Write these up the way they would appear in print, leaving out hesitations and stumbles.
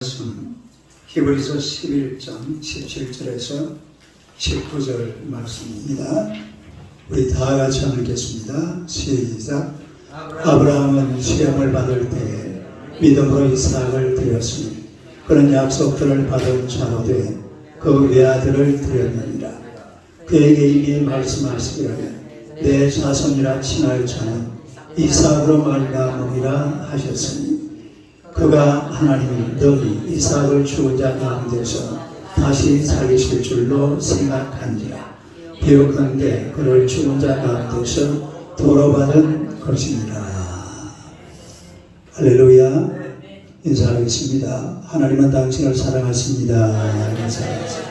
말씀 히브리서 11장 17절에서 19절 말씀입니다. 우리 다 같이 읽겠습니다. 시작. 아브라함은 시험을 받을 때에 믿음으로 이삭을 드렸으니 그는 약속들을 받은 자로 돼 그 외아들을 드렸느니라. 그에게 이미 말씀하시기를 내 자손이라 칭할 자는 이삭으로 말미암으리라 하셨으니 그가 하나님이 너희 이삭을 죽은 자 가운데서 다시 살리실 줄로 생각한지라. 비옥한데 그를 죽은 자 가운데서 도로받은 것이니라. 할렐루야. 인사하겠습니다. 하나님은 당신을 사랑하십니다. 인사하겠습니다.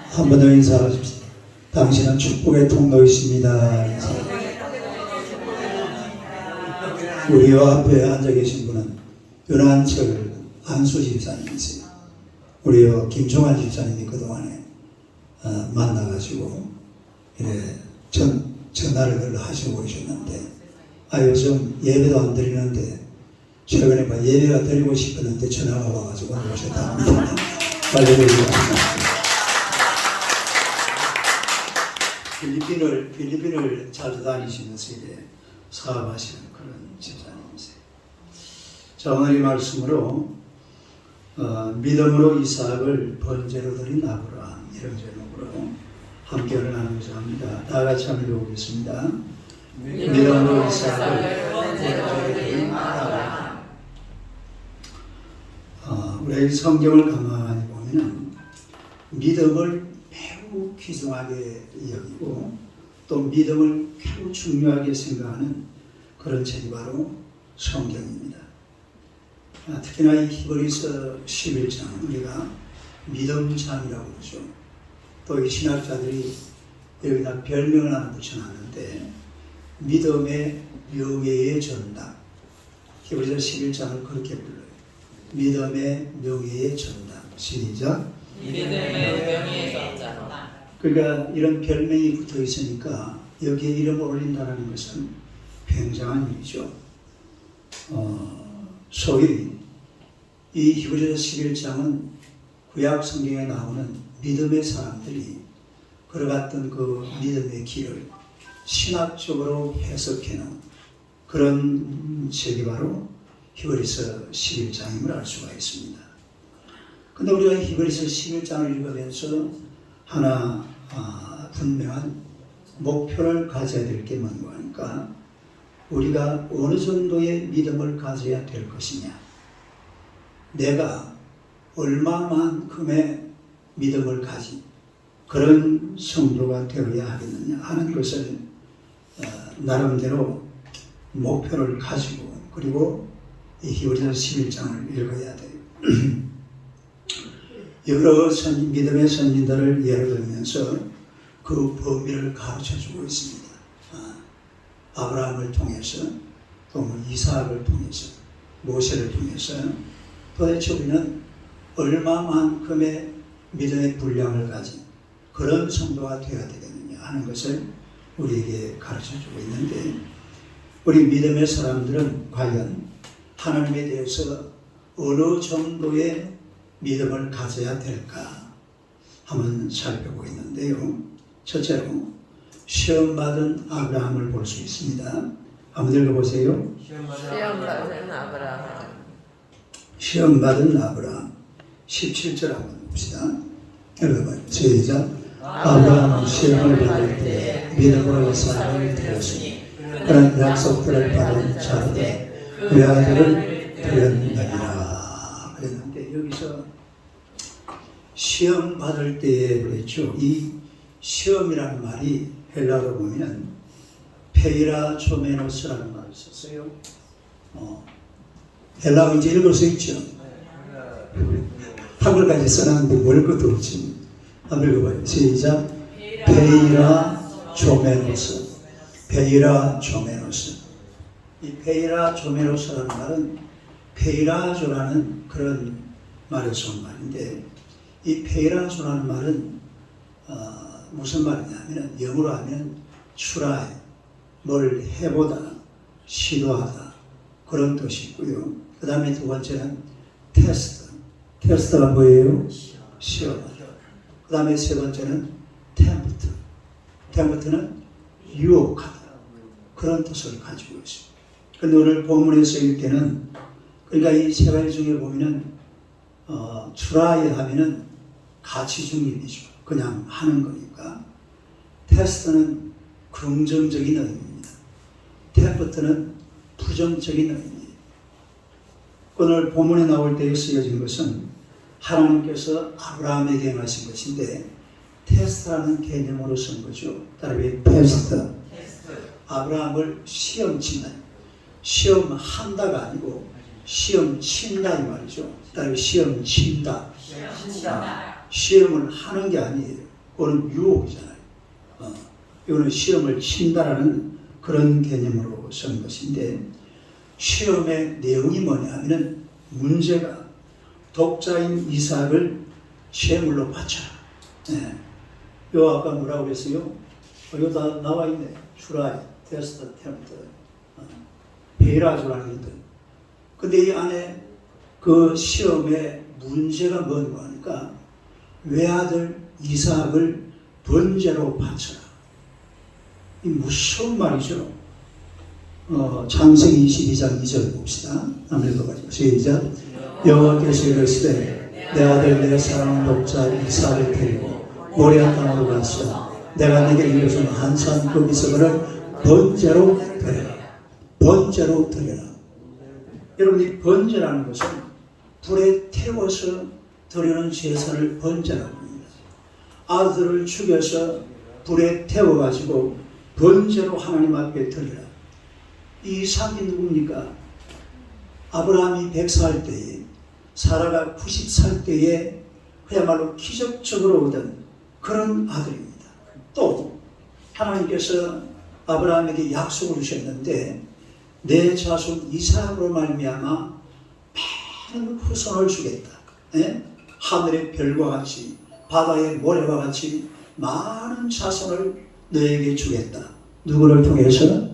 한 번 더 인사하십시다. 당신은 축복의 통로이십니다. 인사하십시다. 우리 앞에 앉아 계신 분은 윤한철 안수 집사님이세요. 우리 김종환 집사님이 그동안에 만나가지고 이래 전화를 하시고 오셨는데 요즘 예배도 안 드리는데 최근에 예배가 드리고 싶었는데 전화가 와가지고 오셨답니다. 할렐루야. 필리핀을 자주 다니시면서 이제 사업하시는 그런 집사님이세요. 자, 오늘 이 말씀으로 믿음으로 이삭을 번제로 드린 아브라함, 이런 제목으로 함께를 나누고자 합니다. 다 같이 한번 읽어보겠습니다. 믿음으로 이삭을 번제로 드린 아브라함. 우리 성경을 가만히 보면 믿음을 매우 귀중하게 여기고 또 믿음을 매우 중요하게 생각하는 그런 책이 바로 성경입니다. 특히나 이 히브리서 11장 우리가 믿음장이라고 그러죠. 또 이 신학자들이 여기다 별명을 하나 붙여놨는데 믿음의 명예의 전당. 히브리서 11장을 그렇게 불러요. 믿음의 명예의 전당. 시작. 믿음의 명예의 전당. 그러니까 이런 별명이 붙어 있으니까 여기에 이름을 올린다는 것은 굉장한 일이죠. 소위 이 히브리서 11장은 구약 성경에 나오는 믿음의 사람들이 걸어갔던 그 믿음의 길을 신학적으로 해석해놓은 그런 책이 바로 히브리서 11장임을 알 수가 있습니다. 근데 우리가 히브리서 11장을 읽으면서 하나 분명한 목표를 가져야 될 게 뭔가 하니까 우리가 어느 정도의 믿음을 가져야 될 것이냐, 내가 얼마만큼의 믿음을 가진 그런 성도가 되어야 하겠느냐 하는 것을 나름대로 목표를 가지고 그리고 이 히브리서 11장을 읽어야 돼요. 여러 믿음의 선진들을 예를 들면서 그 범위를 가르쳐주고 있습니다. 아브라함을 통해서 또 이삭을 통해서 모세를 통해서 도대체 우리는 얼마만큼의 믿음의 분량을 가진 그런 성도가 되어야 되겠느냐 하는 것을 우리에게 가르쳐주고 있는데 우리 믿음의 사람들은 과연 하나님에 대해서 어느 정도의 믿음을 가져야 될까 한번 살펴보고 있는데요. 첫째로 시험받은 아브라함을 볼 수 있습니다. 한번 읽어보세요. 시험받은 아브라함. 시험받은 아브라함 17절 한번 봅시다. 읽어봐요. 시작. 아브라함은 시험을 받을 때 믿음으로 이삭을 드렸으니 그런 약속들을 받은 자로되 그 아들을 드렸느니라. 그랬는데 여기서 시험 받을 때에 그랬죠. 이 시험이라는 말이 헬라어로 보면 페이라조메노스라는 말을 썼어요. 헬라어 이제 읽을 수 있죠. 한글까지 써놨는데 모를 것도 없지. 한번 읽어봐요. 시작. 페이라조메노스. 페이라조메노스. 이 페이라조메노스라는 말은 페이라조라는 그런 말에서 온 말인데 이 페이라조라는 말은 무슨 말이냐면 영어로 하면 try, 뭘 해보다, 시도하다 그런 뜻이 있고요. 그 다음에 두 번째는 테스트. 테스트가 뭐예요? 시험. 그 다음에 세 번째는 템프트. 템프트는 유혹하다. 그런 뜻을 가지고 있습니다. 그런데 오늘 본문에서 읽기는 그러니까 이 세 가지 중에 보면은 try 하면은 가치 중립이죠. 그냥 하는 거니까. 테스트는 긍정적인 의미입니다. 템프트는 부정적인 의미입니다. 오늘 본문에 나올 때에 쓰여진 것은 하나님께서 아브라함에게 행하신 것인데 테스트라는 개념으로 쓴 거죠. 따라서 테스트. 아브라함을 시험 친다. 시험한다가 아니고 시험 친다 이 말이죠. 따라서 시험 친다. 시험을 하는 게 아니에요. 그거는 유혹이잖아요. 이거는 시험을 친다라는 그런 개념으로 쓴 것인데 시험의 내용이 뭐냐 하면은 문제가 독자인 이삭을 제물로 바쳐라. 네. 요 아까 뭐라고 그랬어요? 이거 다 나와 있네. try, test, tempt. 베라조라는 것. 근데 이 안에 그 시험의 문제가 뭔가 하니까 외아들 이삭을 번제로 바쳐라. 이 무서운 말이죠. 창세기 22장 2절 봅시다. 아무래도 가지고 시작. 여호와께서 이르시되 내 아들 내 사랑하는 독자 이삭을 데리고 모리아 땅으로 가서 내가 네게 이르신 한 산 거기서 그를 번제로 드려라. 번제로 드려라. 여러분 이 번제라는 것은 불에 태워서 드리는 제사를 번제라고 합니다. 아들을 죽여서 불에 태워가지고 번제로 하나님 앞에 드리라. 이 이삭이 누굽니까? 아브라함이 100살 때에 사라가 90살 때에 그야말로 기적적으로 얻은 그런 아들입니다. 또 하나님께서 아브라함에게 약속을 주셨는데 내 자손 이삭으로 말미암아 많은 후손을 주겠다. 예? 하늘의 별과 같이 바다의 모래와 같이 많은 자손을 너에게 주겠다. 누구를 통해서?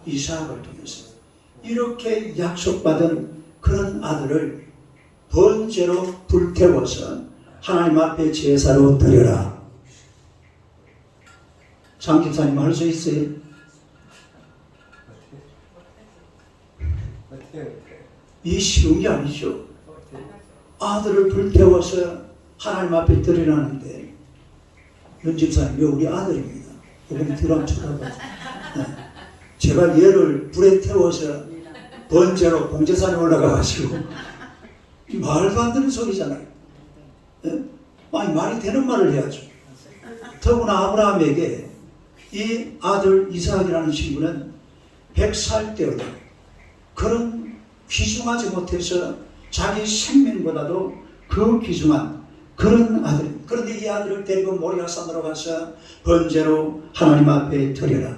이삭을 통해서. 이렇게 약속받은 그런 아들을 번제로 불태워서 하나님 앞에 제사로 드려라. 장 집사님 할 수 있어요? 이 쉬운 게 아니죠. 아들을 불태워서 하나님 앞에 드리라는데 연 집사님 우리 아들입니다. 이번에 들어가면 쳐다봐서 제가 얘를 불에 태워서 번제로 봉제산에 올라가가지고 말도 안 되는 소리잖아요. 아니 말이 되는 말을 해야죠. 더구나 아브라함에게 이 아들 이삭이라는 친구는 100살 때였다. 그런 귀중하지 못해서 자기 생명보다도 그 귀중한 그런 아들. 그런데 이 아들을 데리고 모리아산으로 가서 번제로 하나님 앞에 드려라.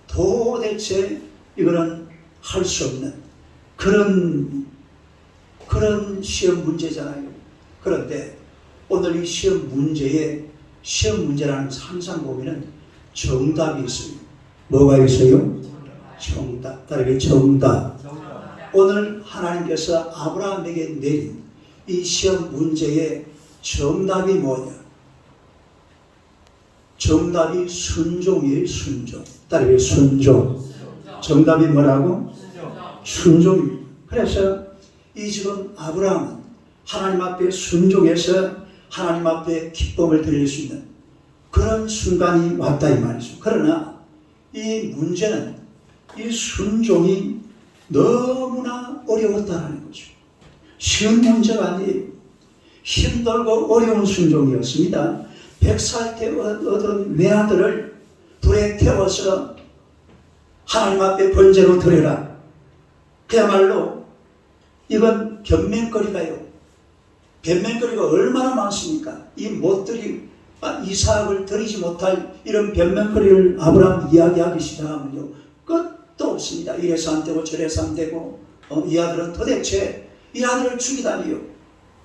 도대체 이거는 할 수 없는 그런 시험 문제잖아요. 그런데 오늘 이 시험 문제라는 항상 보면은 정답이 있어요. 뭐가 있어요? 정답. 따르게 정답. 오늘 하나님께서 아브라함에게 내린 이 시험 문제의 정답이 뭐냐? 정답이 순종이에요. 순종. 따르게 순종. 정답이 뭐라고? 순종입니다. 그래서 이 지금 아브라함은 하나님 앞에 순종해서 하나님 앞에 기쁨을 드릴 수 있는 그런 순간이 왔다 이 말이죠. 그러나 이 문제는 이 순종이 너무나 어려웠다는 거죠. 쉬운 문제가 아니에요. 힘들고 어려운 순종이었습니다. 100살 때 얻은 외아들을 불에 태워서 하나님 앞에 번제로 드려라. 그야말로 이건 변명거리가요. 변명거리가 얼마나 많습니까? 이 못 드리 이삭을 드리지 못할 이런 변명거리를 아브라함 이야기하기 시작하면요 끝도 없습니다. 이래서 안 되고 저래서 안 되고 이 아들은 도대체 이 아들을 죽이다니요.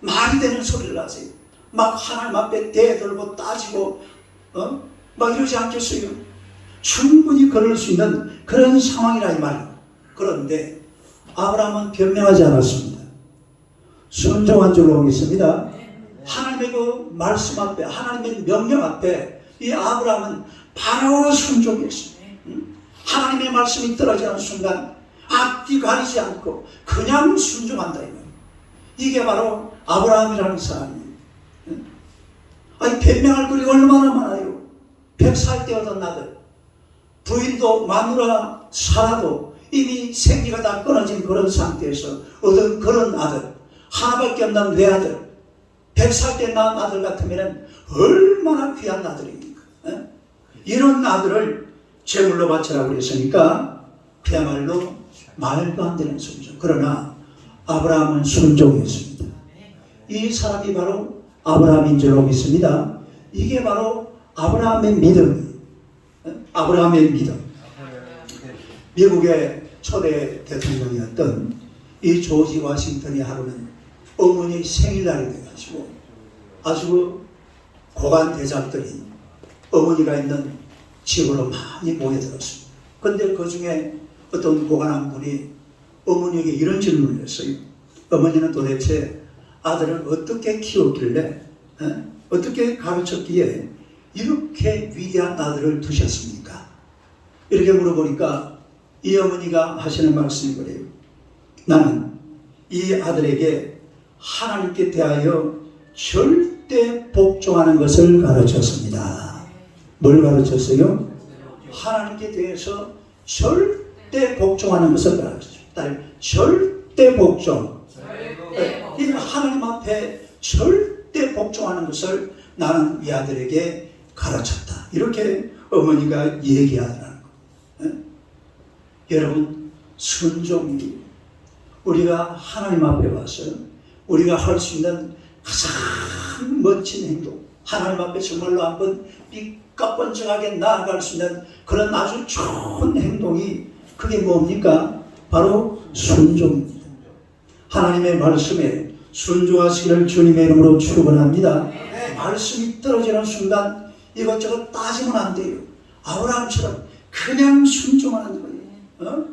말이 되는 소리를 하세요. 막 하나님 앞에 대들고 따지고 막 이러지 않겠어요? 충분히 그럴 수 있는 그런 상황이라 이 말이에요. 그런데 아브라함은 변명하지 않았습니다. 순종한 줄로 믿습니다. 하나님의 그 말씀 앞에, 하나님의 명령 앞에 이 아브라함은 바로 순종했습니다. 하나님의 말씀이 떨어지는 순간 앞뒤 가리지 않고 그냥 순종한다. 이게 바로 아브라함이라는 사람이에요. 아니, 변명할 거리가 얼마나 많아요. 100살 때 얻은 아들, 부인도 마누라 살아도 이미 생기가 다 끊어진 그런 상태에서 얻은 그런 아들, 하나밖에 없는 외아들, 100살 때 낳은 아들 같으면 얼마나 귀한 아들입니까? 이런 아들을 제물로 바치라고 그랬으니까 그야말로 말도 안 되는 순종. 그러나 아브라함은 순종했습니다. 이 사람이 바로 아브라함인 줄로 믿습니다. 이게 바로 아브라함의 믿음. 아브라함의 믿음. 미국의 초대 대통령이었던 이 조지 워싱턴이 하루는 어머니 생일날이 돼가지고 아주 고관 대작들이 어머니가 있는 집으로 많이 모여들었습니다. 그런데 그 중에 어떤 고관 한 분이 어머니에게 이런 질문을 했어요. 어머니는 도대체 아들을 어떻게 키웠길래, 어떻게 가르쳤기에 이렇게 위대한 아들을 두셨습니까? 이렇게 물어보니까 이 어머니가 하시는 말씀이 그래요. 나는 이 아들에게 하나님께 대하여 절대 복종하는 것을 가르쳤습니다. 뭘 가르쳤어요? 하나님께 대해서 절대 복종하는 것을 가르쳤습니다. 절대 복종. 이 하나님 앞에 절대 복종하는 것을 나는 이 아들에게 가르쳤다. 이렇게 어머니가 얘기하더라는 거예요. 여러분, 순종이 우리가 하나님 앞에 와서 우리가 할 수 있는 가장 멋진 행동, 하나님 앞에 정말로 한번 삐까뻔쩍하게 나아갈 수 있는 그런 아주 좋은 행동이 그게 뭡니까? 바로 순종입니다. 하나님의 말씀에 순종하시기를 주님의 이름으로 축원합니다. 말씀이 떨어지는 순간 이것저것 따지면 안 돼요. 아브라함처럼 그냥 순종하는 거예요.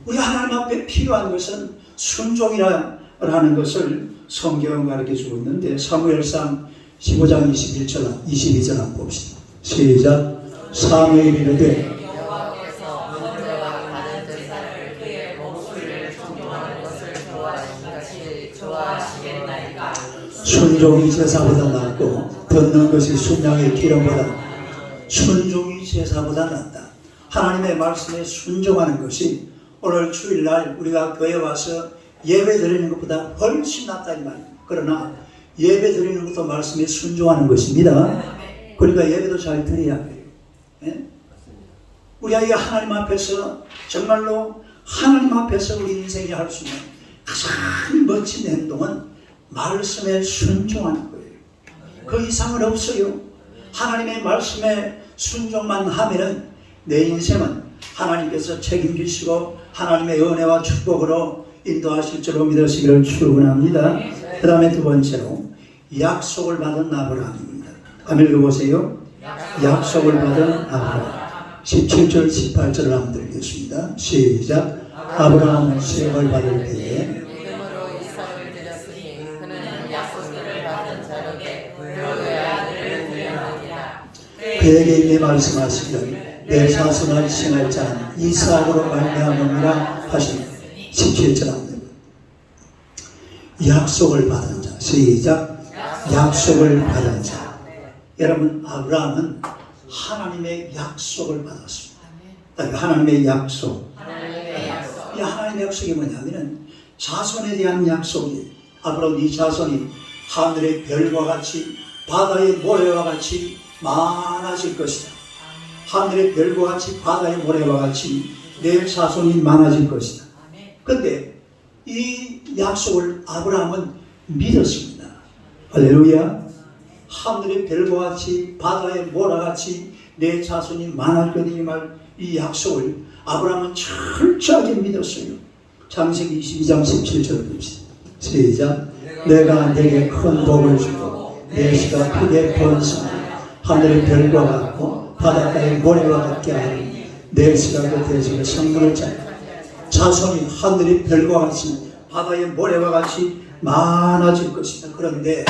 우리 하나님 앞에 필요한 것은 순종이라는 것을 성경은 가르쳐주고 있는데 사무엘상 15장 22절 한번 봅시다. 시작. 사무엘이 이르되 여호와께서 번제와 다른 제사를 그의 목소리를 순종하는 것을 좋아하시겠나이까. 순종이 제사보다 낫고 듣는 것이 순양의 기름보다 순종이 제사보다 낫다. 하나님의 말씀에 순종하는 것이 오늘 주일날 우리가 교회 와서 예배 드리는 것보다 훨씬 낫다 이 말입니다. 그러나 예배 드리는 것도 말씀에 순종하는 것입니다. 그러니까 예배도 잘 드려야 해요. 우리가 이 하나님 앞에서 정말로 하나님 앞에서 우리 인생이 할 수 있는 가장 멋진 행동은 말씀에 순종하는 거예요. 그 이상은 없어요. 하나님의 말씀에 순종만 하면은 내 인생은 하나님께서 책임지시고 하나님의 은혜와 축복으로 인도하실 줄로 믿으시기를 축원합니다. 그 다음에 두 번째로 약속을 받은 아브라함입니다. 한번 읽어보세요. 약속을 받은 아브라함. 17절 18절을 한번 읽겠습니다. 시작. 아브라함은 시험을 받을 때에 믿음으로 이삭을 드렸으니 그는 약속을 받은 자에게 그의 아들을 드렸느니라. 그에게 이미 말씀하시기를 내 자손을 칭할 자는 이삭으로 말미암음이라 하시니 17절 합니다. 약속을 받은 자. 시작. 약속을 받은 자. 여러분, 아브라함은 하나님의 약속을 받았습니다. 하나님의 약속. 이 하나님의 약속이 뭐냐면은 자손에 대한 약속이에요. 앞으로 네 자손이 하늘의 별과 같이 바다의 모래와 같이 많아질 것이다. 하늘의 별과 같이 바다의 모래와 같이 내 자손이 많아질 것이다. 그런데 이 약속을 아브라함은 믿었습니다. 할렐루야. 하늘의 별과 같이 바다의 모래와 같이 내 자손이 많을 거니 이 약속을 아브라함은 철저하게 믿었어요. 창세기 22장 17절 봅시다. 시작. 내가 내게 큰 복을 주고 내 씨가 크게 번성하여 하늘의 별과 같고 바닷가의 모래와 같게 하니 내 씨가 그 대신에 성물을 짜리 자손이 하늘의 별과 같이 바다의 모래와 같이 많아질 것이다. 그런데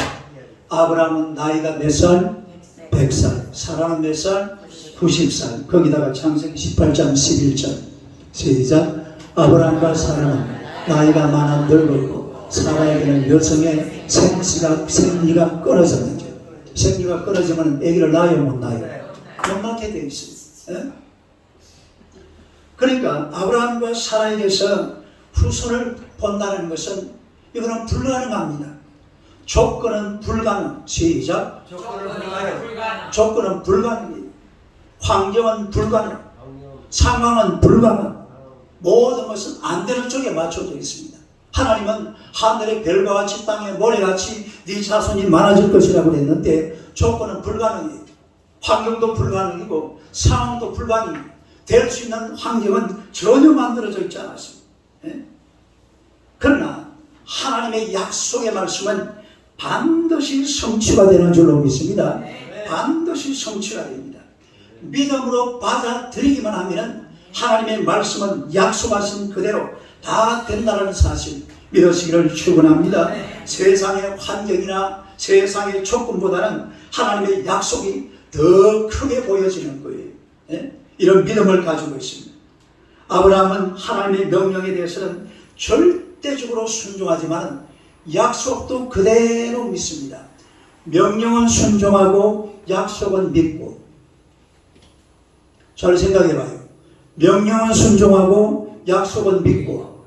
아브라함은 나이가 몇 살? 100살. 사라는 몇 살? 90살. 거기다가 창세기 18장 11절 시작. 아브라함과 사라는 나이가 많아 늙었고 사라에게는 여성의 생리가 끊어졌는지. 생리가 끊어지면 아기를 낳아요, 못 낳아요? 못 낳게 되어 있어요. 그러니까 아브라함과 사라에게서 후손을 본다는 것은 이거는 불가능합니다. 조건은 불가능. 시작. 조건은 불가능이에요. 환경은 불가능. 상황은 불가능. 모든 것은 안 되는 쪽에 맞춰져 있습니다. 하나님은 하늘의 별과 같이 땅의 모래같이 네 자손이 많아질 것이라고 그랬는데 조건은 불가능이에요. 환경도 불가능이고 상황도 불가능이에요. 될 수 있는 환경은 전혀 만들어져 있지 않았습니다. 그러나 하나님의 약속의 말씀은 반드시 성취가 되는 줄로 믿습니다. 반드시 성취가 됩니다. 믿음으로 받아들이기만 하면 하나님의 말씀은 약속하신 그대로 다 된다는 사실 믿으시기를 축원합니다. 세상의 환경이나 세상의 조건보다는 하나님의 약속이 더 크게 보여지는 거예요. 이런 믿음을 가지고 있습니다. 아브라함은 하나님의 명령에 대해서는 절대적으로 순종하지만 약속도 그대로 믿습니다. 명령은 순종하고 약속은 믿고. 잘 생각해봐요. 명령은 순종하고 약속은 믿고.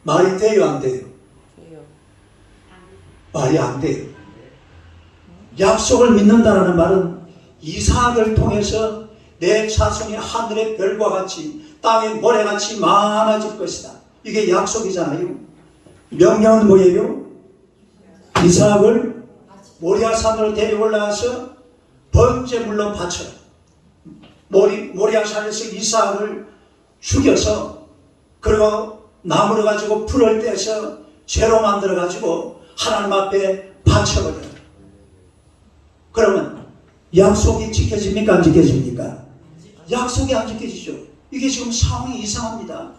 말이 돼요, 안 돼요? 말이 안 돼요. 약속을 믿는다는 말은 이삭을 통해서 내 자손이 하늘의 별과 같이 땅의 모래같이 많아질 것이다. 이게 약속이잖아요. 명령은 뭐예요? 이삭을 모리아산으로 데려올라가서 번제물로 바쳐 모리아산에서 이삭을 죽여서 그리고 나무를 가지고 풀을 떼서 죄로 만들어 가지고 하나님 앞에 바쳐버려요. 그러면 약속이 지켜집니까? 안 지켜집니까? 약속이 안 지켜지죠. 이게 지금 상황이 이상합니다.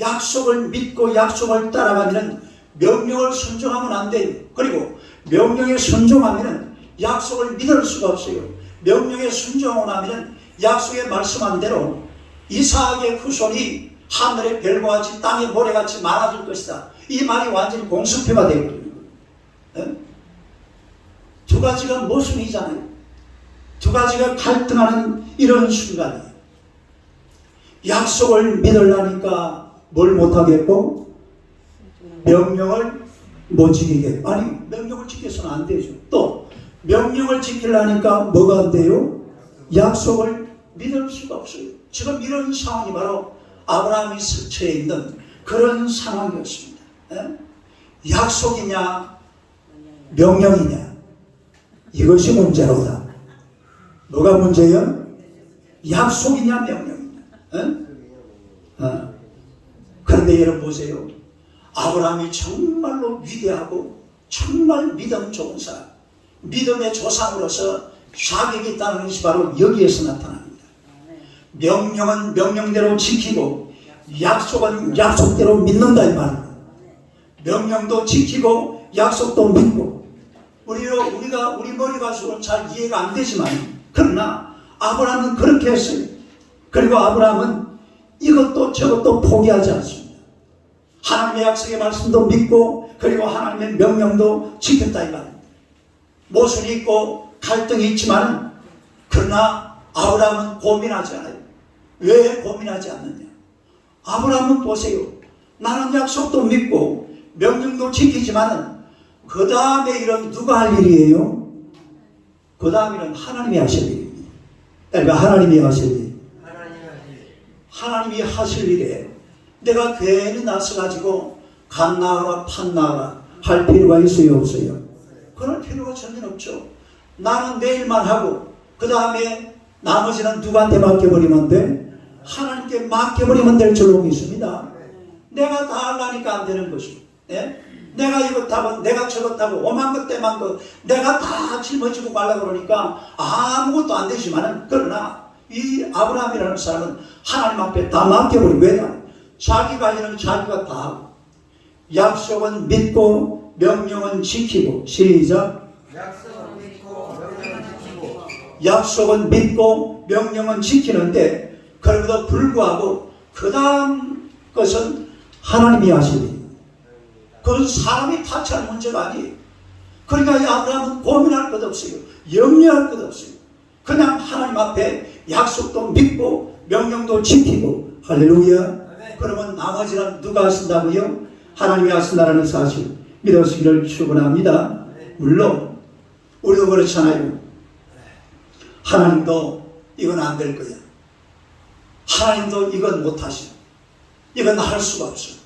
약속을 믿고 약속을 따라가면 명령을 순종하면 안 돼요. 그리고 명령에 순종하면 약속을 믿을 수가 없어요. 명령에 순종하고 나면 약속의 말씀한 대로 이삭의 후손이 하늘의 별과 같이 땅의 모래같이 많아질 것이다. 이 말이 완전히 공수표가 되거든요. 두 가지가 모순이잖아요. 두 가지가 갈등하는 이런 순간이에요. 약속을 믿으려니까 뭘 못하겠고 명령을 못 지키겠고. 아니, 명령을 지켜서는 안 되죠. 또 명령을 지키려니까 뭐가 안 돼요? 약속을 믿을 수가 없어요. 지금 이런 상황이 바로 아브라함이 처해 있는 그런 상황이었습니다. 약속이냐 명령이냐, 이것이 문제로다. 뭐가 문제예요? 약속이냐 명령이냐. 그런데 여러분 보세요. 아브라함이 정말로 위대하고 정말 믿음 좋은 사람, 믿음의 조상으로서 자격이 있다는 것이 바로 여기에서 나타납니다. 명령은 명령대로 지키고 약속은 약속대로 믿는다 이 말입니다. 명령도 지키고 약속도 믿고. 우리가 우리 머리 가지고는 잘 이해가 안 되지만 그러나 아브라함은 그렇게 했어요. 그리고 아브라함은 이것도 저것도 포기하지 않습니다. 하나님의 약속의 말씀도 믿고 그리고 하나님의 명령도 지켰다 이 말입니다. 모순이 있고 갈등이 있지만 그러나 아브라함은 고민하지 않아요. 왜 고민하지 않느냐? 아브라함은 보세요. 나는 약속도 믿고 명령도 지키지만 그 다음에 일은 누가 할 일이에요? 그 다음 일은 하나님이 하실 일입니다. 그러니까 하나님이 하실 일. 하나님이 하실 일에 내가 괜히 나서가지고 간 나와라 판 나와라 할 필요가 있어요 없어요? 그럴 필요가 전혀 없죠. 나는 내 일만 하고 그 다음에 나머지는 누구한테 맡겨버리면 돼? 하나님께 맡겨버리면 될 줄로 믿습니다. 내가 다 하려니까 안 되는 것이고, 내가 이것하고 내가 저것하고 오만 것 때만 것 내가 다 짊어지고 가려고 그러니까 아무것도 안 되지만은, 그러나 이 아브라함이라는 사람은 하나님 앞에 다 맡겨버리고, 왜냐? 자기가 하는 자기가 다 하고, 약속은 믿고 명령은 지키고. 시작. 약속은 믿고 명령은 지키고. 약속은 믿고 명령은 지키는데, 그럼에도 불구하고 그 다음 것은 하나님이 하시니, 그건 사람이 타치할 문제가 아니에요. 그러니까 이 아브라함은 고민할 것 없어요. 염려할 것 없어요. 그냥 하나님 앞에 약속도 믿고 명령도 지키고. 할렐루야. 그러면 나머지는 누가 하신다고요? 하나님이 하신다는 사실 믿으시기를 축원합니다. 물론 우리도 그렇잖아요. 하나님도 이건 안 될 거야. 하나님도 이건 못 하셔. 이건 할 수가 없어.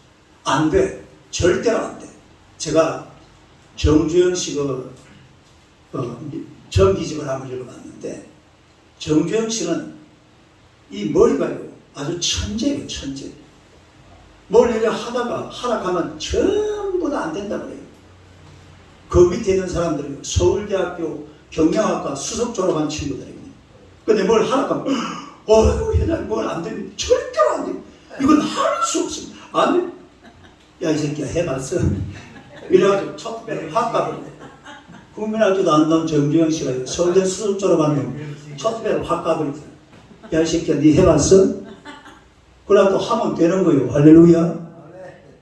안 돼. 절대로 안 돼. 제가 정주영 씨가 전기집을 한번 읽어봤는데, 정주영 씨는 이 머리가요 아주 천재예요. 천재. 뭘 이렇게 하다가 하락하면 전부 다 안 된다 그래요. 그 밑에 있는 사람들은 서울대학교 경영학과 수석 졸업한 친구들이에요. 근데 뭘 하락하면 회장님 뭘 안 됩니다. 절대로 안 됩니다. 이건 할 수 없습니다. 안 돼. 야, 이 새끼야, 해봤어. 이래가지고 첫 배를 확 가버려. 국민학교도 안 나온 정주영 씨가 서울대 수석 졸업한 놈 첫 배를 확 가버리더라. 야, 이 새끼야, 니 해봤어? 그러나 또 하면 되는 거예요. 할렐루야.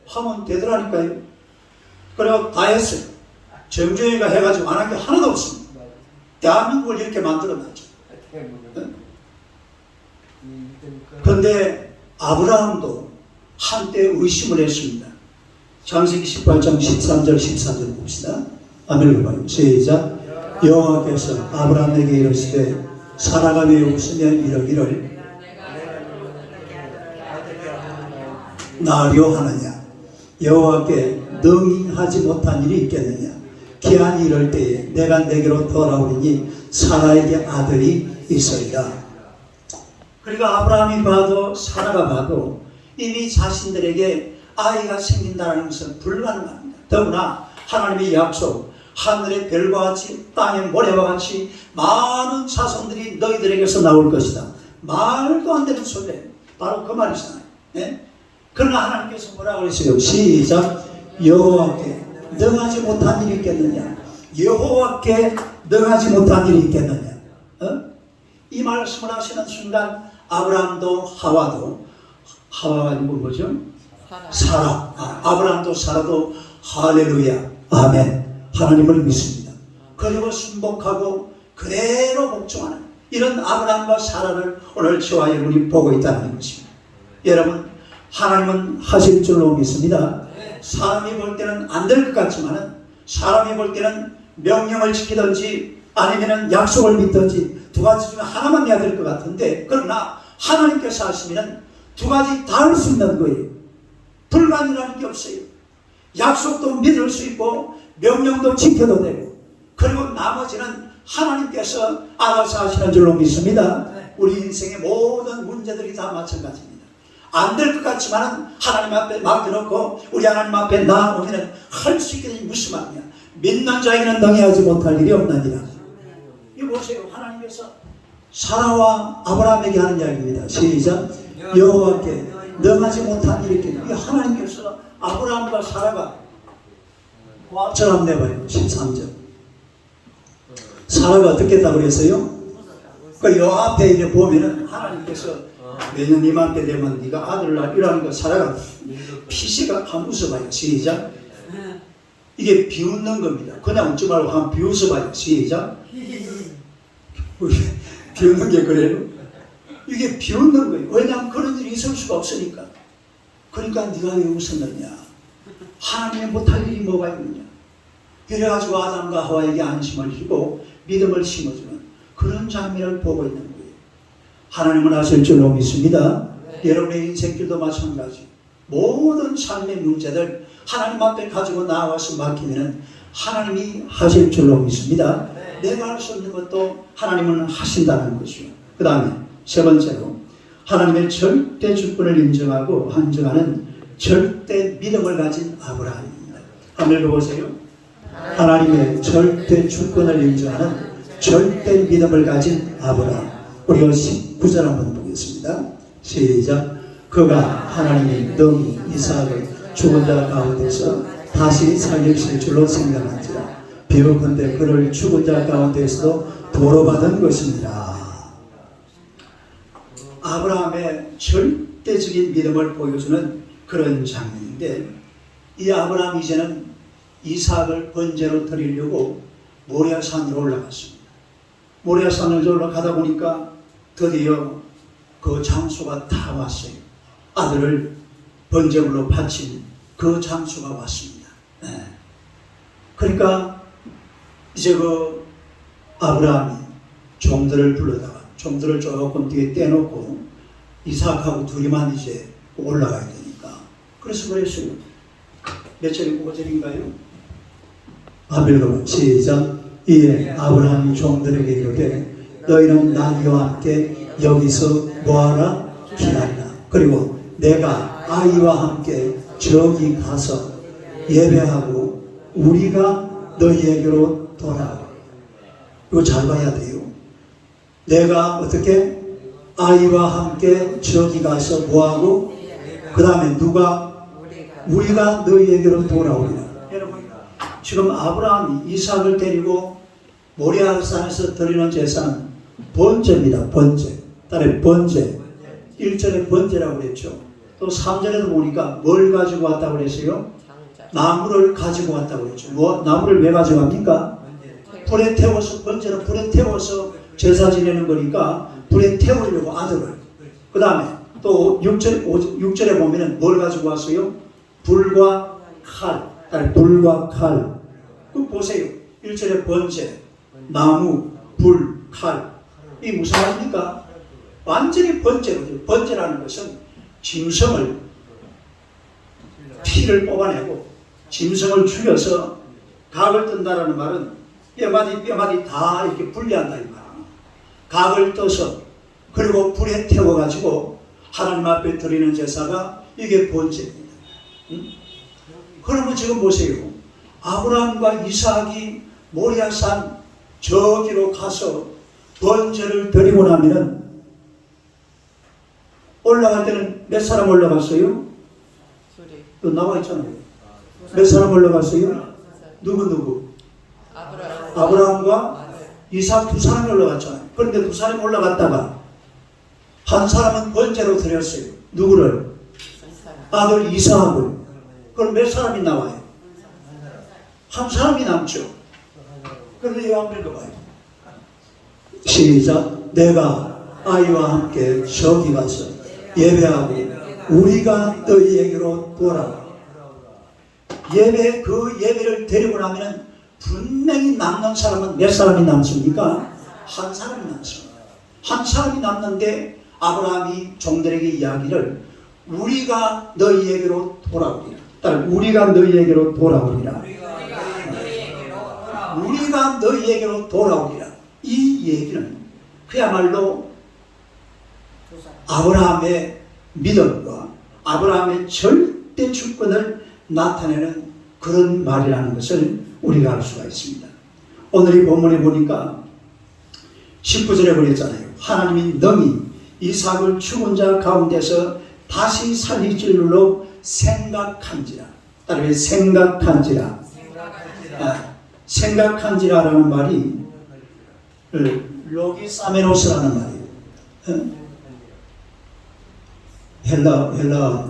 하면 되더라니까요. 그래서 다 했어요. 정주영이가 해가지고 안 한 게 하나도 없습니다. 대한민국을 이렇게 만들어놨죠. 그런데 아브라함도 한때 의심을 했습니다. 창세기 18장 13절 14절 봅시다. 아멘. 봐요. 시작. 여호와께서 아브라함에게 이르시되 사라가 왜 웃으며 이러기를 낳으려 하느냐. 여호와께 능히 하지 못한 일이 있겠느냐. 기한이 이럴 때에 내가 내게로 돌아오리니 사라에게 아들이 있으리라. 그러니까 아브라함이 봐도 사라가 봐도 이미 자신들에게 아이가 생긴다는 것은 불가능합니다. 더구나 하나님의 약속, 하늘의 별과 같이 땅의 모래와 같이 많은 자손들이 너희들에게서 나올 것이다. 말도 안 되는 소리예요. 바로 그 말이잖아요. 네? 그러나 하나님께서 뭐라고 그랬어요? 시작. 여호와께 능하지 못한 일이 있겠느냐. 여호와께 능하지 못한 일이 있겠느냐. 이 말씀을 하시는 순간 아브라함도 하와도, 하와가 아니고 뭐죠? 사라. 아브라함도 사라도 할렐루야 아멘 하나님을 믿습니다. 그리고 순복하고 그대로 복종하는 이런 아브라함과 사라를 오늘 저와 여러분이 보고 있다는 것입니다. 여러분, 하나님은 하실 줄로 믿습니다. 사람이 볼 때는 안 될 것 같지만은, 사람이 볼 때는 명령을 지키든지 아니면 약속을 믿든지 두 가지 중에 하나만 해야 될 것 같은데, 그러나 하나님께서 하시면 두 가지 다 할 수 있는 거예요. 불가능이라는 게 없어요. 약속도 믿을 수 있고 명령도 지켜도 되고, 그리고 나머지는 하나님께서 알아서 하시는 줄로 믿습니다. 우리 인생의 모든 문제들이 다 마찬가지입니다. 안 될 것 같지만 하나님 앞에 맡겨놓고 우리 하나님 앞에 나오면 할 수 있게 되니 무슨 말이야. 믿는 자에게는 능히하지 못할 일이 없느니라. 이거 보세요. 하나님께서 사라와 아브라함에게 하는 이야기입니다. 시작. 여호와께 능하지 못한 일이 있겠냐. 이게 하나님께서 아브라함과 사라가 과처럼 내봐요. 13절. 사라가 어떻게 했다고 그랬어요? 그 요 앞에 이제 보면은 하나님께서 내년 이맘때 되면 네가 아들 낳으라 이러는 거 사라가 피시가 한번 웃어봐요. 시작. 이게 비웃는 겁니다. 그냥 웃지 말고 한번 비웃어봐요. 시작. 비웃는 게 그래요? 이게 비웃는 거예요. 왜냐하면 그런 일이 있을 수가 없으니까. 그러니까 네가 왜 웃었느냐. 하나님이 못할 일이 뭐가 있느냐. 이래가지고 아담과 하와에게 안심을 주고 믿음을 심어주는 그런 장면을 보고 있는 거예요. 하나님은 하실 줄로 믿습니다. 여러분의 인생길도 마찬가지. 모든 삶의 문제들 하나님 앞에 가지고 나와서 맡기면 하나님이 하실 줄로 믿습니다. 내가 할 수 없는 것도 하나님은 하신다는 것이요. 그 다음에 세 번째로 하나님의 절대 주권을 인정하고 한정하는 절대 믿음을 가진 아브라함입니다. 한번 읽어보세요. 하나님의 절대 주권을 인정하는 절대 믿음을 가진 아브라함. 우리가 19절 한번 보겠습니다. 시작. 그가 하나님의 능히 이삭을 죽은 자 가운데서 다시 살리실 줄로 생각한지라. 비록컨대 그를 죽은 자 가운데서도 도로받은 것입니다. 아브라함의 절대적인 믿음을 보여주는 그런 장면인데, 이 아브라함 이제는 이삭을 번제로 드리려고 모리아산으로 올라갔습니다. 모리아산을 올라가다 보니까 드디어 그 장소가 다 왔어요. 아들을 번제물로 바친 그 장소가 왔습니다. 네. 그러니까 이제 그 아브라함이 종들을 불러다가 종들을 조금 뒤에 떼놓고 이삭하고 둘이만 이제 올라가야 되니까, 그래서 그랬어요. 몇 절이고 5절인가요? 아벨로 시작. 이에 아브라함이 종들에게 이르되 너희는 나귀와 함께 여기서 뭐하라? 기다리라. 그리고 내가 아이와 함께 저기 가서 예배하고 우리가 너희에게로 돌아오라. 이거 잘 봐야 돼요. 내가 어떻게 아이와 함께 저기 가서 뭐하고, 그 다음에 누가? 우리가 너희에게로 돌아오리라. 여러분, 지금 아브라함이 이삭을 데리고 모리아산에서 드리는 제사는 번제입니다. 번제. 따로 번제. 1절에 번제라고 그랬죠. 또 3절에도 보니까 뭘 가지고 왔다고 그랬어요? 나무를 가지고 왔다고 그랬죠. 뭐, 나무를 왜 가지고 갑니까? 불에 태워서, 번제로 불에 태워서 제사 지내는 거니까 불에 태우려고 아들을. 그 다음에 또 6절에 보면은 뭘 가지고 왔어요? 불과 칼. 불과 칼. 그 보세요. 1절에 번제, 나무, 불, 칼. 이 무슨 말입니까? 완전히 번제거든요. 번제라는 것은 짐승을, 피를 뽑아내고 짐승을 죽여서 각을 뜬다라는 말은 뼈마디 다 이렇게 분리한다 이 말이에요. 각을 떠서 그리고 불에 태워가지고 하나님 앞에 드리는 제사가 이게 번제입니다. 그러면 지금 보세요. 아브라함과 이삭이 모리아산 저기로 가서 번제를 드리고 나면은 올라갈 때는 몇 사람 올라갔어요? 또 나와 있잖아요. 몇 사람 올라갔어요? 누구? 아브라함과 이삭 두 사람이 올라갔잖아요. 그런데 두 사람이 올라갔다가 한 사람은 번제로 드렸어요. 누구를? 아들 이삭을. 그럼 몇 사람이 나와요? 한 사람이 남죠. 그런데 이거 한번 읽어봐요. 시작. 내가 아이와 함께 저기 가서 예배하고 우리가 너희에게로 돌아오라. 그 예배를 드리고 나면 분명히 남는 사람은 몇 사람이 남습니까? 한 사람이 남습니다. 한 사람이 남는데 아브라함이 종들에게 이야기를 우리가 너희에게로 돌아오리라. 우리가 너희에게로 돌아오리라. 우리가 너희에게로 돌아오리라. 이 얘기는 그야말로 아브라함의 믿음과 아브라함의 절대 주권을 나타내는 그런 말이라는 것을 우리가 알 수가 있습니다. 오늘 이 본문에 보니까 19절에 그랬잖아요. 하나님이 능히 이삭을 죽은 자 가운데서 다시 살릴 줄로 생각한지라. 따로 생각한지라. 생각한지라라는 말이 로기사메노스라는 말이에요. 헬라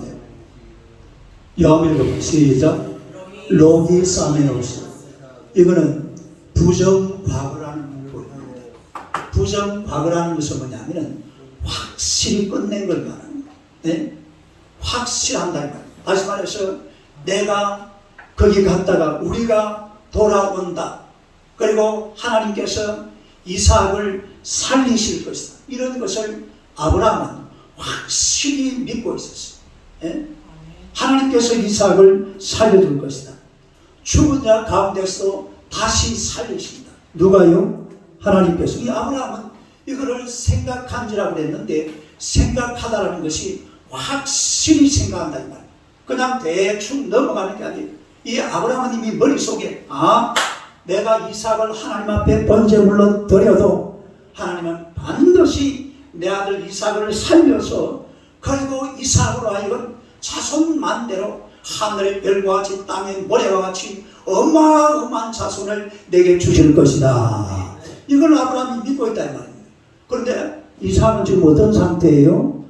영어로 시작. 로기사메노스. 이거는 부정과거라는 표현입니다. 부정과거라는 것은 뭐냐면은 확실히 끝낸 걸 말하는 거예요. 네? 확실한다 이 말이에요. 다시 말해서 내가 거기 갔다가 우리가 돌아온다. 그리고 하나님께서 이삭을 살리실 것이다. 이런 것을 아브라함은 확실히 믿고 있었어요. 예? 하나님께서 이삭을 살려줄 것이다. 죽은 자 가운데서 다시 살리신다. 누가요? 하나님께서. 이 아브라함은 이거를 생각한지라고 그랬는데 생각하다라는 것이 확실히 생각한다 이 말이에요. 그냥 대충 넘어가는 게 아니에요. 이 아브라함은 이미 머릿속에 내가 이삭을 하나님 앞에 번제물로 드려도 하나님은 반드시 내 아들 이삭을 살려서 그리고 이삭으로 하여금 자손 만대로 하늘의 별과 같이 땅의 모래와 같이 어마어마한 자손을 내게 주실 것이다. 이걸 아브라함이 믿고 있다 이 말입니다. 그런데 이삭은 지금 어떤 상태예요?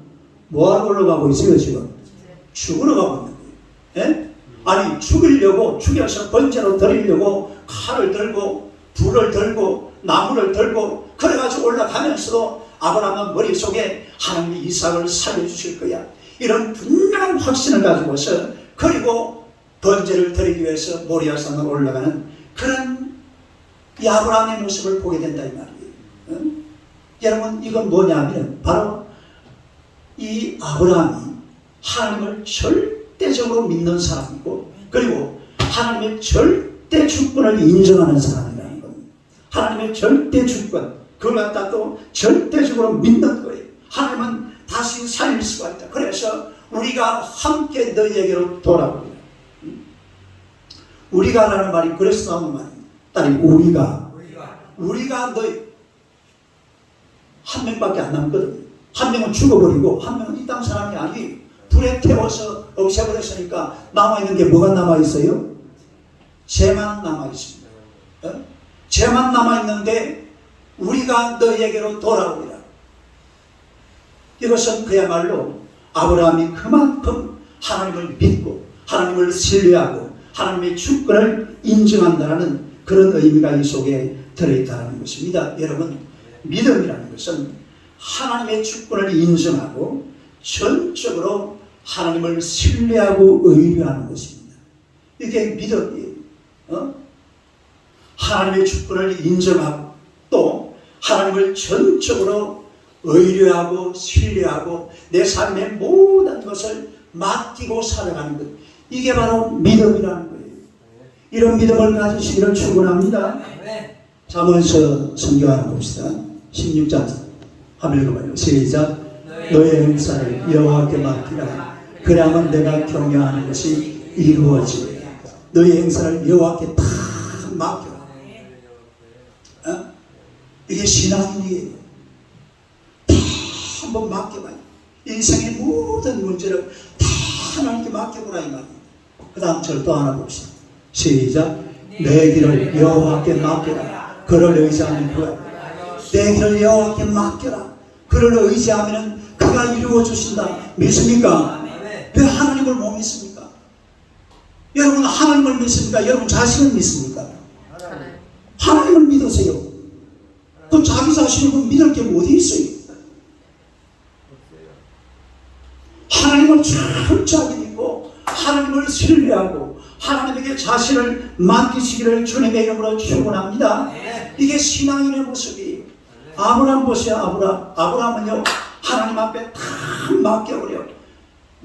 뭐하러 올라가고 있어요 지금? 죽으러 가고 있는 거예요. 예? 아니 죽이려고 죽여서 번제로 드리려고 칼을 들고 불을 들고 나무를 들고 그래가지고 올라가면서도 아브라함은 머릿속에 하나님이 이삭을 살려주실 거야 이런 분명한 확신을 가지고서 그리고 번제를 드리기 위해서 모리아산으로 올라가는 그런 이 아브라함의 모습을 보게 된다 이 말이에요. 여러분 이건 뭐냐면 바로 이 아브라함이 하나님을 절대적으로 믿는 사람이고 그리고 하나님의 절대 주권을 인정하는 사람이라는 겁니다. 하나님의 절대 주권 그걸 갖다 또 절대적으로 믿는 거예요. 하나님은 다시 살릴 수가 있다. 그래서 우리가 함께 너희에게로 돌아옵니다. 우리가라는 말이 그래서 나오는 말입니다. 딸이 우리가 너희 한 명밖에 안 남거든요. 한 명은 죽어버리고 한 명은 이 땅 사람이 아니 불에 태워서 없애버렸으니까 남아있는 게 뭐가 남아있어요? 죄만 남아있습니다. 죄만 남아있는데 우리가 너희에게로 돌아오리라. 이것은 그야말로 아브라함이 그만큼 하나님을 믿고 하나님을 신뢰하고 하나님의 주권을 인정한다는 그런 의미가 이 속에 들어있다는 것입니다. 여러분 믿음이라는 것은 하나님의 주권을 인정하고 전적으로 하나님을 신뢰하고 의뢰하는 것입니다. 이게 믿음이에요. 하나님의 주권을 인정하고 또 하나님을 전적으로 의뢰하고 신뢰하고 내 삶의 모든 것을 맡기고 살아가는 것 이게 바로 믿음이라는 거예요. 이런 믿음을 가지시기를 축원합니다. 잠언서 성경 하나 봅시다. 16장 한번 읽어봐요. 시작. 너의 행사를 여호와께 맡기라. 그래야만 내가 경외하는 것이 이루어지리라. 너의 행사를 여호와께 다 맡겨라. 이게 신앙이에요. 다 한번 맡겨봐요. 인생의 모든 문제를 다 하나님께 맡겨보라 이 말입니다. 그 다음 절 또 하나 봅시다. 시작. 내 길을 여호와께 맡겨라. 그를 의지하는 그가 내 길을 여호와께 맡겨라. 그를 의지하면 그가 이루어 주신다. 믿습니까? 왜 하나님을 못 믿습니까? 여러분 하나님을 믿습니까? 여러분 자신을 믿습니까? 하나님을 믿으세요. 그 자기 자신을 믿을 게 어디 있어요? 하나님을 철저하게 믿고 하나님을 신뢰하고 하나님에게 자신을 맡기시기를 주님의 이름으로 축원합니다. 이게 신앙인의 모습이에요. 아브라함 보세요. 아브라함은요 하나님 앞에 다 맡겨버려요.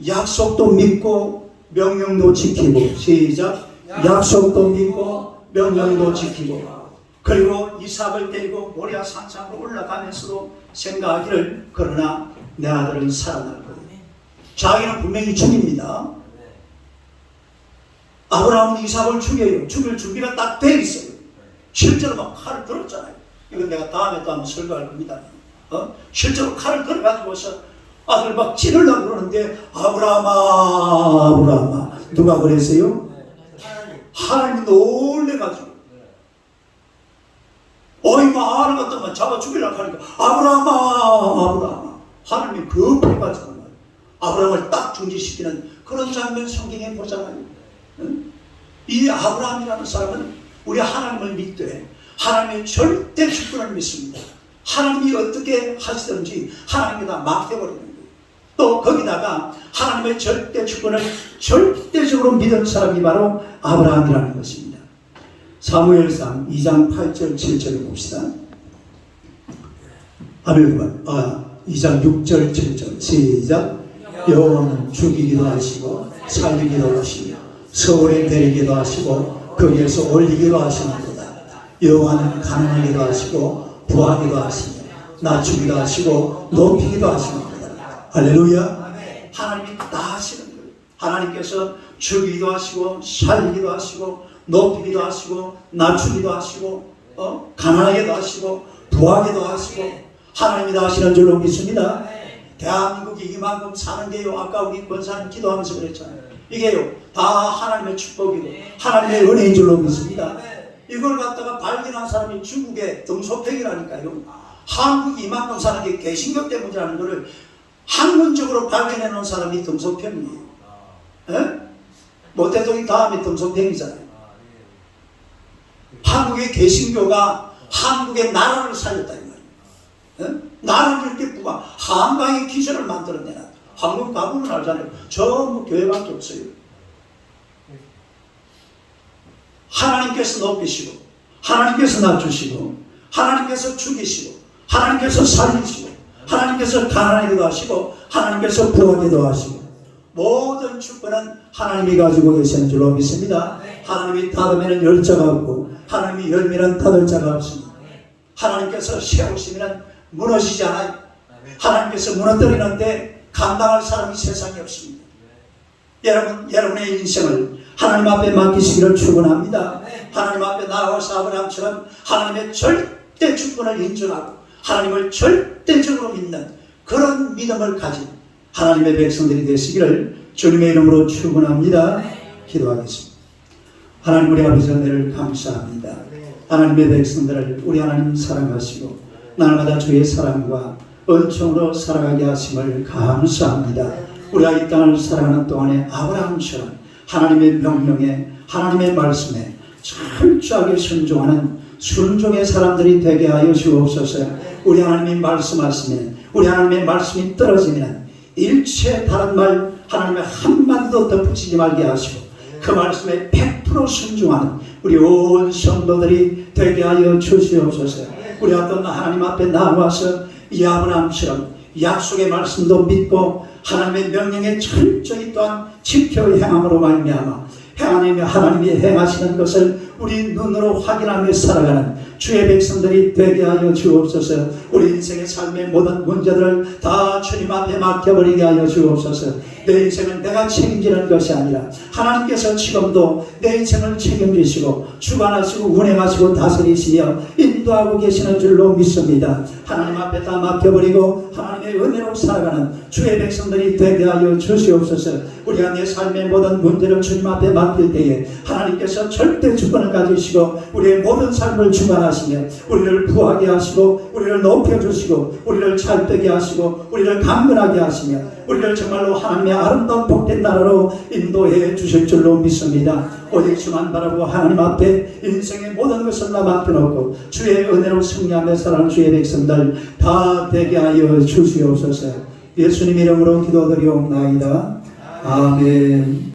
약속도 믿고 명령도 지키고 시작. 약속도 믿고 명령도 지키고 그리고 이삭을 데리고 모리아 산상으로 올라가면서도 생각하기를 그러나 내 아들은 살아날 거예요. 자기는 분명히 죽입니다. 아브라함은 이삭을 죽여요. 죽일 준비가 딱 돼 있어요. 실제로 막 칼을 들었잖아요. 이건 내가 다음에 또 한번 설교할 겁니다. 실제로 칼을 들어가지고서 아들 막 찌르려고 그러는데 아브라함아 누가 그랬어요? 하나님이 놀래가지고 어이마 알을 갖다가 잡아 죽이려고 하니까 아브라함아 하나님이 급해가지고 아브라함을 딱 중지시키는 그런 장면 성경에 보잖아요. 이 아브라함이라는 사람은 우리 하나님을 믿되 하나님의 절대 주권을 믿습니다. 하나님이 어떻게 하시든지 하나님에다 맡겨버리는 거예요. 또 거기다가 하나님의 절대 주권을 절대적으로 믿은 사람이 바로 아브라함이라는 것입니다. 사무엘상 2장 8절 7절을 봅시다. 2장 6절 7절 시작. 여호와는 죽이기도 하시고 살리기도 하시며 서울에 내리기도 하시고 거기에서 올리기도 하시는도다. 여호와는 가난하기도 하시고 부하기도 하시며 낮추기도 하시고 높이기도 하시는도다. 할렐루야. 하나님이 다 하시는 거예요. 하나님께서 죽이기도 하시고 살리기도 하시고 높이기도 하시고 낮추기도 하시고 가난하게도 하시고 부하게도 하시고 하나님이 다 하시는 줄로 믿습니다. 대한민국이 이만큼 사는 게요, 아까 우리 권사님 기도하면서 그랬잖아요. 이게요 다 하나님의 축복이고 하나님의 은혜인 줄로 믿습니다. 이걸 갖다가 발견한 사람이 중국의 덩소평이라니까요. 한국이 이만큼 사는 게 개신교 때문이라는 것을 학문적으로 발견해 놓은 사람이 덩소평이에요. 모태동이 다음에 덩소평이잖아요. 한국의 개신교가 한국의 나라를 살렸다 이 말이에요. 나라를 이렇게 부가 한강의 기준을 만들어내라. 한국 가보면 알잖아요. 전부 교회밖에 없어요. 하나님께서 높이시고 하나님께서 낮추시고 하나님께서 죽이시고 하나님께서 살리시고 하나님께서 가난하게도 하시고 하나님께서 부하게도 하시고 모든 축복은 하나님이 가지고 계시는 줄로 믿습니다. 하나님이 닫으면 열 자가 없고 하나님이 열면 닫을 자가 없습니다. 하나님께서 세우시면 무너지지 않아요. 하나님께서 무너뜨리는데 감당할 사람이 세상에 없습니다. 여러분의 인생을 하나님 앞에 맡기시기를 축원합니다. 하나님 앞에 나아가서 아브라함처럼 하나님의 절대 주권을 인정하고 하나님을 절대적으로 믿는 그런 믿음을 가진 하나님의 백성들이 되시기를 주님의 이름으로 축원합니다. 기도하겠습니다. 하나님 우리 아버지 은혜를 감사합니다. 하나님의 백성들을 우리 하나님 사랑하시고 날마다 주의 사랑과 은총으로 살아가게 하심을 감사합니다. 우리가 이 땅을 살아가는 동안에 아브라함처럼 하나님의 명령에 하나님의 말씀에 철저하게 순종하는 순종의 사람들이 되게 하여 주옵소서. 우리 하나님이 말씀하시면 우리 하나님의 말씀이 떨어지면 일체 다른 말 하나님의 한마디도 덧붙이지 말게 하시고 그 말씀에 100% 순종하는 우리 온 성도들이 되게 하여 주시옵소서. 우리 어떤 하나님 앞에 나와서 이 아브라함처럼 약속의 말씀도 믿고 하나님의 명령에 철저히 또한 지켜 행함으로 말미암아 하나님이 행하시는 것을 우리 눈으로 확인하며 살아가는 주의 백성들이 되게 하여 주옵소서. 우리 인생의 삶의 모든 문제들을 다 주님 앞에 맡겨버리게 하여 주옵소서. 내 인생은 내가 책임지는 것이 아니라 하나님께서 지금도 내 인생을 책임지시고 주관하시고 운행하시고 다스리시며 인도하고 계시는 줄로 믿습니다. 하나님 앞에 다 맡겨버리고 하나님의 은혜로 살아가는 주의 백성들이 되게 하여 주시옵소서. 우리가 내 삶의 모든 문제를 주님 앞에 맡길 때에 하나님께서 절대 주권을 가지시고 우리의 모든 삶을 주관하시며 우리를 부하게 하시고 우리를 높여주시고 우리를 잘되게 하시고 우리를 강건하게 하시며 우리를 정말로 하나님의 아름다운 복된 나라로 인도해 주실 줄로 믿습니다. 오직 주만 바라보고 하나님 앞에 인생의 모든 것을 다 맡겨놓고 주의 은혜로 승리하며 살아가는 주의 백성들 다 되게 하여 주시옵소서. 예수님 이름으로 기도드리옵나이다. 아멘.